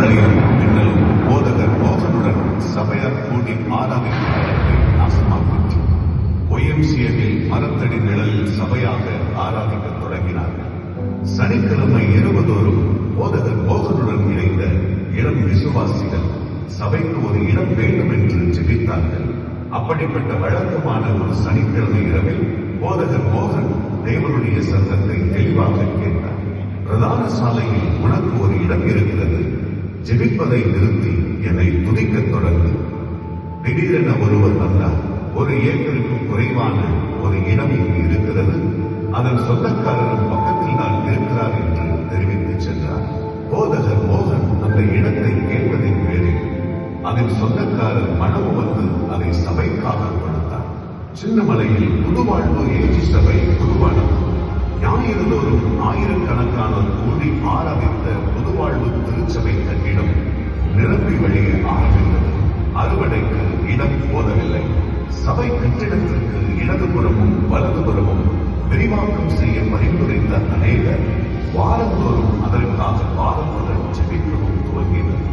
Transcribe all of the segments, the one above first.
மழையும் மின்னலும் போதகர் மோகனுடன் சபையார் கூடி ஆராதிக்கும் இடத்தை நாசமாக்கிற்று. ஒய்எம்சிஏவில் மரத்தடி நிழலில் சபையாக ஆராதிக்கத் தொடங்கினார்கள். சனிக்கிழமை இரவுதோறும் போதகர் மோகனுடன் இணைந்த இளம் விசுவாசிகள் சபைக்கு ஒரு இடம் வேண்டும் என்று ஜெபித்தார்கள். அப்படிப்பட்ட வழக்கமான ஒரு சனிக்கிழமை இரவில் போதகர் மோகன் தேவனுடைய சத்தத்தை தெளிவாக கேட்டார். பிரதான சாலையில் உனக்கு ஒரு இடம் இருக்கிறது, ஜெபிப்பதை நிறுத்தி என்னை துதிக்கத் தொடங்கு. திடீரென ஒருவர் வந்தார். 1 ஏக்கருக்கு குறைவான ஒரு இடம் இங்கு இருக்கிறது, அதன் சொந்தக்காரரும் பக்கத்தில் தான் இருக்கிறார் என்று தெரிவித்து சென்றார். போதகர் மோகன் அந்த இடத்தை கேட்பதின் பேரில் அதன் சொந்தக்காரர் மனமு வந்து அதை சபைக்காக கொடுத்தார். சின்னமலையில் புதுவாழ்வு ஏஜி சபை உருவானது. ஞாயிறுதோறும் ஆயிரக்கணக்கானோர் கூடி ஆராதித்த புதுவாழ்வு திருச்சபை கட்டிடம் நிரம்பி வழிய ஆரம்பித்தது. அறுவடைக்கு இடம் போதவில்லை. சபை கட்டிடத்திற்கு இடதுபுறமும் வலதுபுறமும் விரிவாக்கம் செய்ய பரிந்துரைத்த அநேகர் வாரந்தோறும் அதற்காக வாரத்துடன் ஜெபிக்கவும் துவங்கினர்.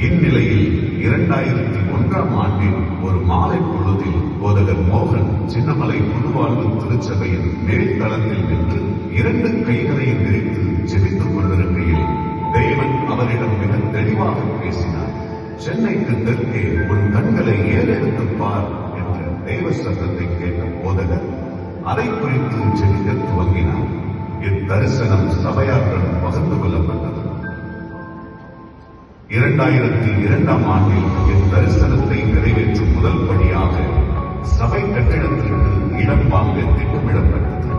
இந்நிலையில் 2001ஆம் ஆண்டில் ஒரு மாலை பொழுதில் போதகர் மோகன் சின்னமலை புதுவாழ்வு திருச்சபையின் மேல்தளத்தில் நின்று 2 கைகளையும் விரித்து ஜெபித்துக் கொண்டிருக்கையில் தேவன் அவரிடம் மிக தெளிவாக பேசினார். சென்னைக்கு தெற்கே உன் கண்களை ஏறெடுத்து பார் என்ற தேவ சத்தத்தை கேட்ட போதகர் அதை குறித்து ஜெபிக்க துவங்கினார். இத்தரிசனம் சபையார்கள் பகிர்ந்து கொள்ளப்பட்டது. 2002ஆம் ஆண்டில் இத்தரிசனத்தை நிறைவேற்றும் முதல் படியாக சபை கட்டிடத்திற்கு இடம் வாங்க திட்டமிடப்பட்டது.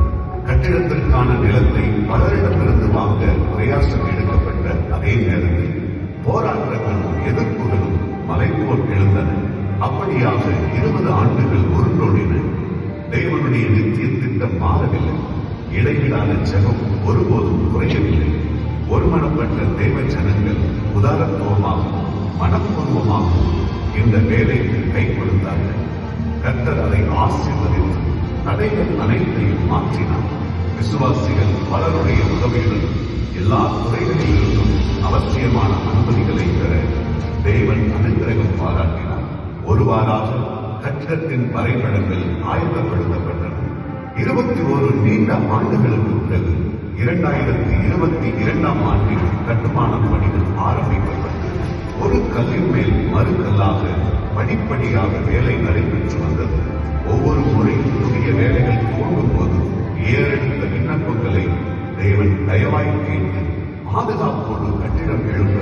கட்டிடத்திற்கான நிலத்தை பலரிடமிருந்து வாங்க பிரயாசம் எடுக்கப்பட்ட அதே நேரத்தில் போராட்டங்களும் எதிர்ப்புகளும் மலைபோல் எழுந்தன. அப்படியாக 20 ஆண்டுகள் உருண்டோடின. தேவனுடைய நித்திய திட்டம் மாறவில்லை. இடைவிடாத ஜெபம் ஒருபோதும் குறையவில்லை. ஒருமனப்பட்ட தேவ ஜனங்கள் உதாரத்துவமாகவும் மனப்பூர்வமாகவும் இந்த வேலைக்கு கை கொடுத்தார்கள். கர்த்தர் அதை ஆசீர்வதித்து தடைகள் அனைத்தையும் மாற்றினார். விசுவாசிகள் பலருடைய உதவியுடன் எல்லா துறைகளிலிருந்தும் அவசியமான அனுமதிகளை பெற தேவன் அனுக்கிரகம் பாராட்டினார். ஒருவாறாக கட்டிடத்தின் வரைபடங்கள் ஆயத்தப்படுத்தப்பட்டன. 21 நீண்ட ஆண்டுகளுக்கு பிறகு 2022ஆம் ஆண்டில் கட்டுமான பணிகள் ஆரம்பிக்கப்பட்டது. ஒரு கல்லின் மேல் மறு கல்லாக படிப்படியாக வேலை நடைபெற்று வந்தது. ஒவ்வொரு முறையும் புதிய வேலைகள் துவங்கும் போது ஏறெடுத்த விண்ணப்பங்களை தேவன் தயவாய் கேட்டு பாதுகாப்போடு கட்டிடம் எழுப்ப